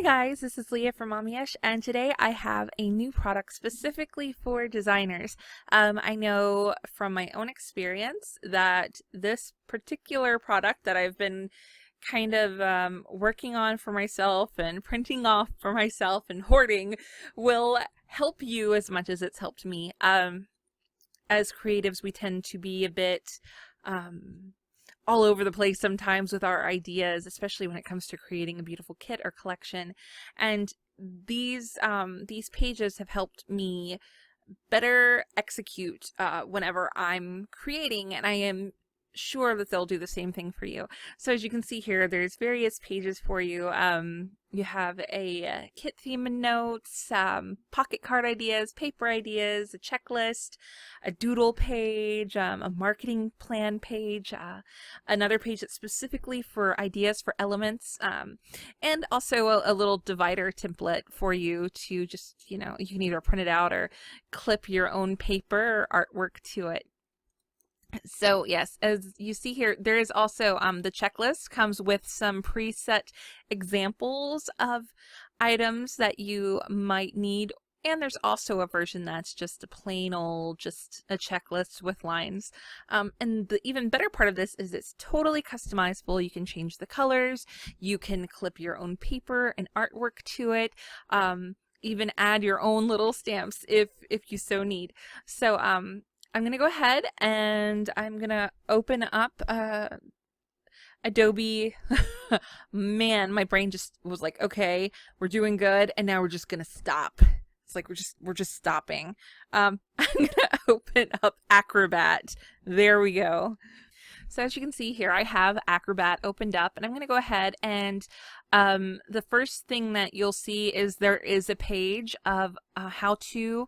Hi guys, this is Leah from Mommyish, and today I have a new product specifically for designers. I know from my own experience that this particular product that I've been kind of working on for myself and printing off for myself and hoarding will help you as much as it's helped me. As creatives, we tend to be a bit all over the place sometimes with our ideas, especially when it comes to creating a beautiful kit or collection. And these pages have helped me better execute whenever I'm creating, and I am sure that they'll do the same thing for you. So as you can see here, there's various pages for you. You have a kit theme and notes, pocket card ideas, paper ideas, a checklist, a doodle page, a marketing plan page, another page that's specifically for ideas for elements, and also a little divider template for you to just, you can either print it out or clip your own paper or artwork to it. So yes, as you see here, there is also the checklist comes with some preset examples of items that you might need. And there's also a version that's just a plain old, just a checklist with lines. And the even better part of this is it's totally customizable. You can change the colors, you can clip your own paper and artwork to it, even add your own little stamps if you so need. So I'm going to go ahead and I'm going to open up Adobe. Man, my brain just was like, okay, we're doing good, and now we're just going to stop. It's like we're just stopping. I'm going to open up Acrobat. There we go. So as you can see here, I have Acrobat opened up, and I'm going to go ahead and the first thing that you'll see is there is a page of how-to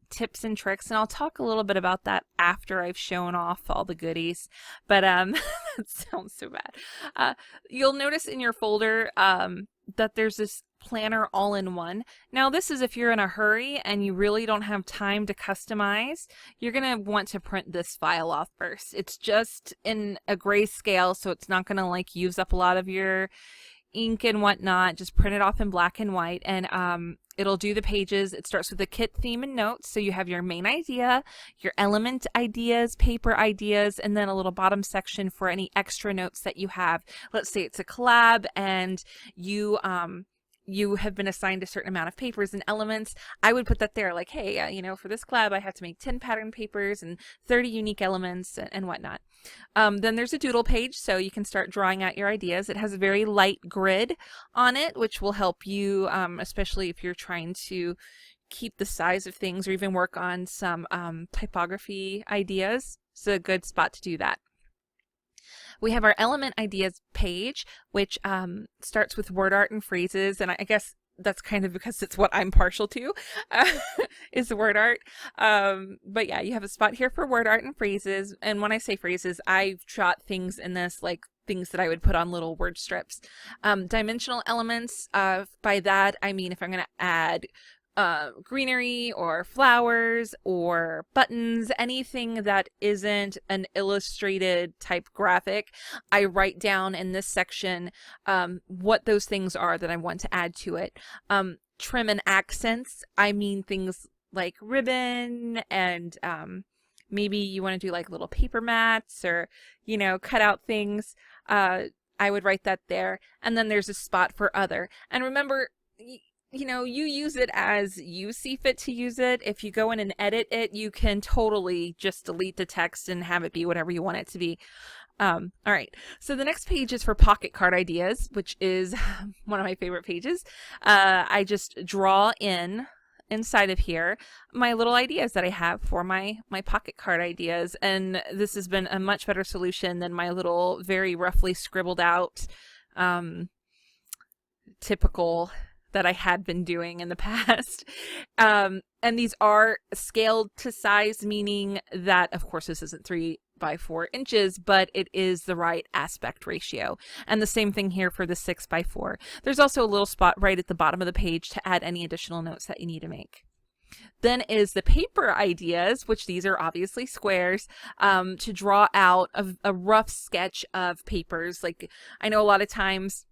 tips and tricks, and I'll talk a little bit about that after I've shown off all the goodies, but that sounds so bad. You'll notice in your folder that there's this planner all-in-one. Now this is if you're in a hurry and you really don't have time to customize, you're gonna want to print this file off first. It's just in a grayscale, so it's not gonna like use up a lot of your ink and whatnot. Just print it off in black and white, and it'll do the pages. It starts with a kit theme and notes. So you have your main idea, your element ideas, paper ideas, and then a little bottom section for any extra notes that you have. Let's say it's a collab and you have been assigned a certain amount of papers and elements. I would put that there like, hey, for this collab, I have to make 10 pattern papers and 30 unique elements and whatnot. Then there's a doodle page, so you can start drawing out your ideas. It has a very light grid on it, which will help you, especially if you're trying to keep the size of things or even work on some typography ideas. It's a good spot to do that. We have our element ideas page, which starts with word art and phrases, and I guess that's kind of because it's what I'm partial to, is word art. But yeah, you have a spot here for word art and phrases, and when I say phrases, I've shot things in this like things that I would put on little word strips. Dimensional elements, by that I mean if I'm going to add greenery or flowers or buttons, anything that isn't an illustrated type graphic, I write down in this section what those things are that I want to add to it. Trim and accents, I mean things like ribbon and maybe you want to do like little paper mats or cut out things. I would write that there, and then there's a spot for other. And remember, you use it as you see fit to use it. If you go in and edit it, you can totally just delete the text and have it be whatever you want it to be. All right, so the next page is for pocket card ideas, which is one of my favorite pages. I just draw inside of here my little ideas that I have for my pocket card ideas, and this has been a much better solution than my little very roughly scribbled out typical that I had been doing in the past. And these are scaled to size, meaning that, of course, this isn't 3 by 4 inches, but it is the right aspect ratio. And the same thing here for the 6 by 4. There's also a little spot right at the bottom of the page to add any additional notes that you need to make. Then is the paper ideas, which these are obviously squares, to draw out a rough sketch of papers. Like, I know a lot of times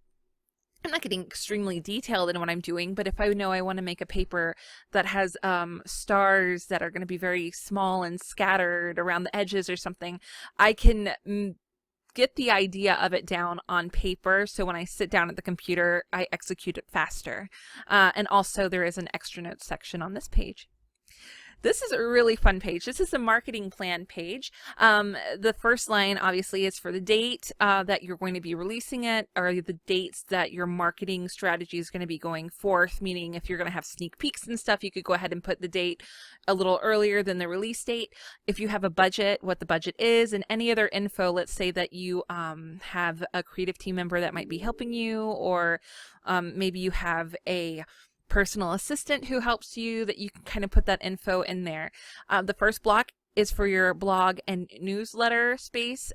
I'm not getting extremely detailed in what I'm doing, but if I know I want to make a paper that has stars that are going to be very small and scattered around the edges or something, I can get the idea of it down on paper. So when I sit down at the computer, I execute it faster. And also there is an extra notes section on this page. This is a really fun page. This is a marketing plan page. The first line obviously is for the date that you're going to be releasing it, or the dates that your marketing strategy is going to be going forth, meaning if you're going to have sneak peeks and stuff, you could go ahead and put the date a little earlier than the release date. If you have a budget, what the budget is, and any other info. Let's say that you have a creative team member that might be helping you, or maybe you have a personal assistant who helps you, that you can kind of put that info in there. The first block is for your blog and newsletter space,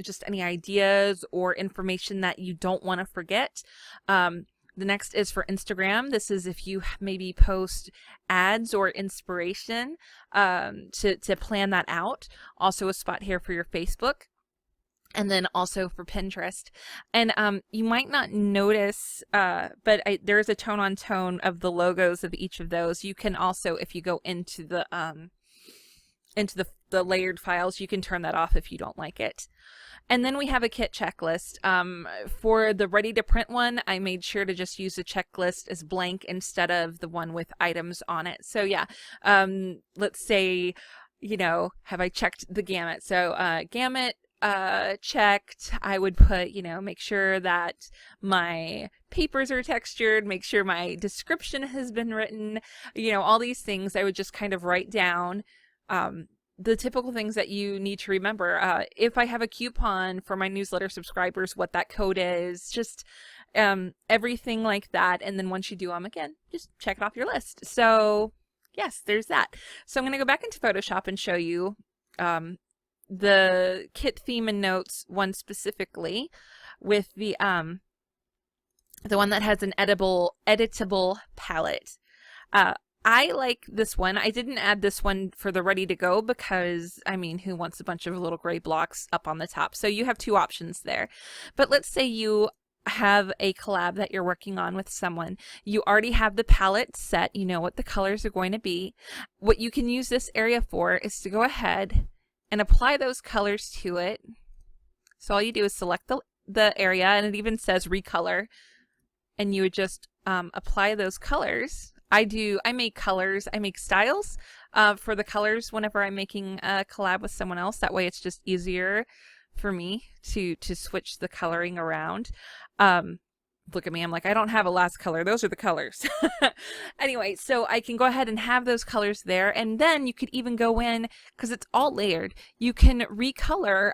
just any ideas or information that you don't want to forget. The next is for Instagram. This is if you maybe post ads or inspiration to plan that out. Also a spot here for your Facebook. And then also for Pinterest. And you might not notice, but there's a tone on tone of the logos of each of those. You can also, if you go into the layered files, you can turn that off if you don't like it. And then we have a kit checklist. For the ready to print one, I made sure to just use the checklist as blank instead of the one with items on it. So yeah, let's say, have I checked the gamut? So gamut, checked. I would put, make sure that my papers are textured, make sure my description has been written, all these things I would just kind of write down. The typical things that you need to remember. If I have a coupon for my newsletter subscribers, what that code is, just everything like that. And then once you do them again, just check it off your list. So yes, there's that. So I'm going to go back into Photoshop and show you the kit theme and notes one specifically with the one that has an editable palette. I like this one. I didn't add this one for the ready to go because, who wants a bunch of little gray blocks up on the top? So you have two options there. But let's say you have a collab that you're working on with someone. You already have the palette set. You know what the colors are going to be. What you can use this area for is to go ahead and apply those colors to it. So all you do is select the area, and it even says recolor, and you would just apply those colors. I make colors, I make styles for the colors whenever I'm making a collab with someone else. That way it's just easier for me to switch the coloring around. Look at me, I'm like, I don't have a last color. Those are the colors. Anyway, so I can go ahead and have those colors there. And then you could even go in, because it's all layered, you can recolor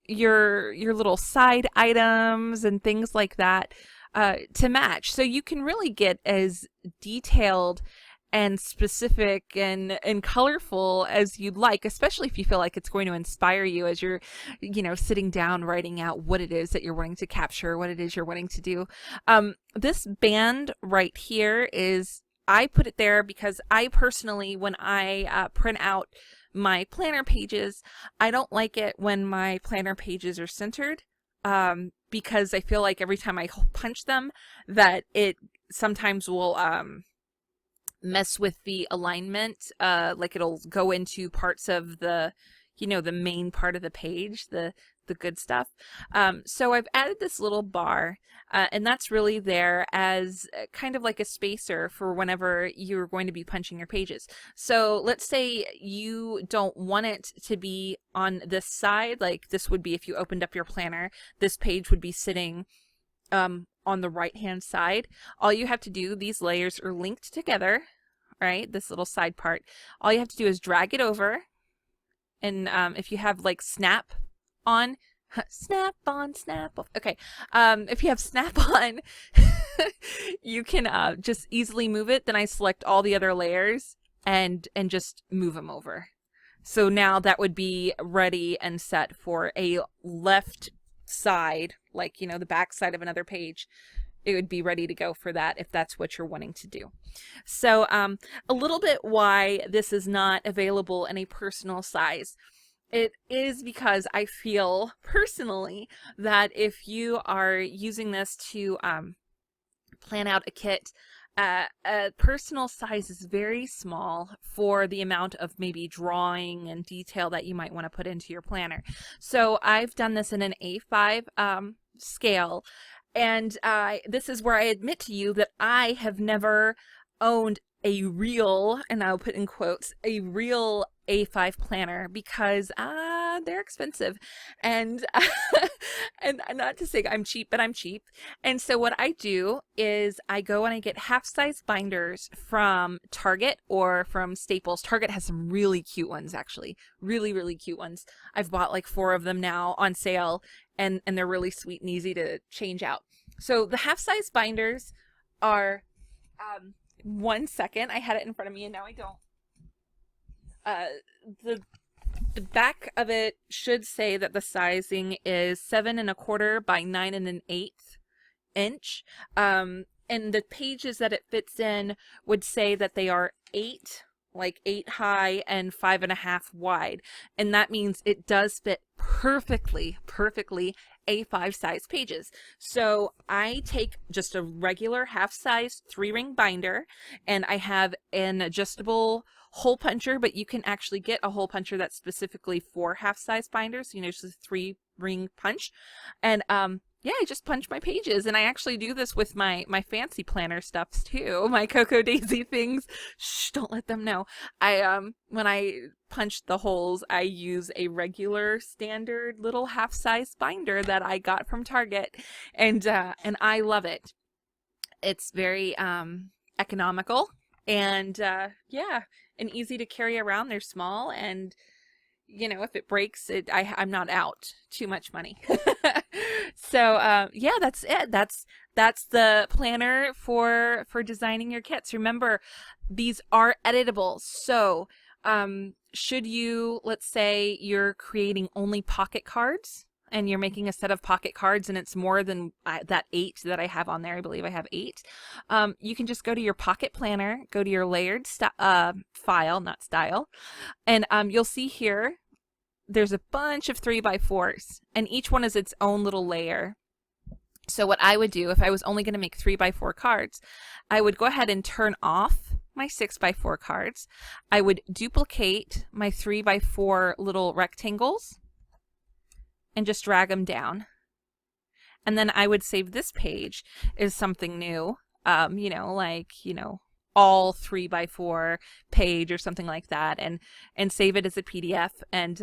your little side items and things like that to match. So you can really get as detailed and specific and colorful as you'd like, especially if you feel like it's going to inspire you as you're, sitting down, writing out what it is that you're wanting to capture, what it is you're wanting to do. This band right here I put it there because I personally, when I print out my planner pages, I don't like it when my planner pages are centered. Because I feel like every time I punch them, that it sometimes will mess with the alignment, like it'll go into parts of the main part of the page, the good stuff. So I've added this little bar, and that's really there as kind of like a spacer for whenever you're going to be punching your pages. So let's say you don't want it to be on this side, like this would be if you opened up your planner, this page would be sitting on the right hand side. All you have to do, these layers are linked together, right? This little side part. All you have to do is drag it over, and if you have like snap on, snap on, snap off. Okay, if you have snap on, you can just easily move it. Then I select all the other layers and just move them over. So now that would be ready and set for a left side, like, the back side of another page. It would be ready to go for that if that's what you're wanting to do. So a little bit why this is not available in a personal size It is because I feel personally that if you are using this to plan out a kit, a personal size is very small for the amount of maybe drawing and detail that you might want to put into your planner. So I've done this in an A5 scale, and this is where I admit to you that I have never owned a real, and I'll put in quotes, a real A5 planner because they're expensive, and and not to say I'm cheap, but I'm cheap. And so what I do is I go and I get half-size binders from Target or from Staples. Target has some really cute ones, actually, really, really cute ones. I've bought like 4 of them now on sale, and they're really sweet and easy to change out. So the half-size binders are 1 second. I had it in front of me and now I don't. The back of it should say that the sizing is 7 1/4 by 9 1/8 inch. And the pages that it fits in would say that they are 8, like 8 high and 5 1/2 wide. And that means it does fit perfectly A5 size pages. So I take just a regular half size 3-ring binder, and I have an adjustable hole puncher, but you can actually get a hole puncher that's specifically for half size binders. You know, just a 3-ring punch. And yeah, I just punch my pages, and I actually do this with my fancy planner stuffs too. My Cocoa Daisy things. Shh, don't let them know. When I punch the holes, I use a regular standard little half-size binder that I got from Target, and I love it. It's very economical, and yeah, and easy to carry around. They're small, and you know, if it breaks, I'm not out too much money. So yeah, that's it. That's the planner for designing your kits. Remember, these are editable. So should you, let's say you're creating only pocket cards and you're making a set of pocket cards and it's more than that 8 that I have on there. I believe I have 8. You can just go to your pocket planner, go to your layered file, not style, and you'll see here there's a bunch of 3x4s, and each one is its own little layer. So what I would do if I was only going to make 3x4 cards, I would go ahead and turn off my 6x4 cards. I would duplicate my 3x4 little rectangles and just drag them down. And then I would save this page as something new, you know, like, you know, all 3x4 page or something like that, and save it as a PDF, and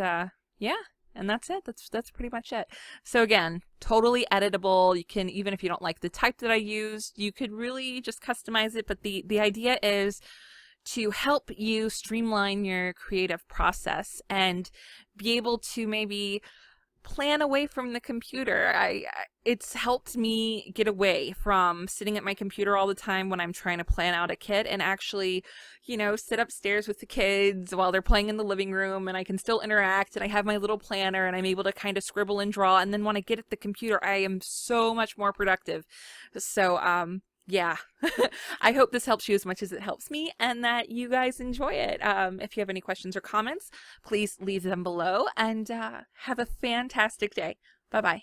yeah, and that's it. That's pretty much it. So again, totally editable. You can, even if you don't like the type that I used, you could really just customize it, but the idea is to help you streamline your creative process and be able to maybe plan away from the computer. It's helped me get away from sitting at my computer all the time when I'm trying to plan out a kit, and actually, you know, sit upstairs with the kids while they're playing in the living room, and I can still interact, and I have my little planner, and I'm able to kind of scribble and draw, and then when I get at the computer, I am so much more productive. So yeah, I hope this helps you as much as it helps me, and that you guys enjoy it. If you have any questions or comments, please leave them below, and have a fantastic day. Bye-bye.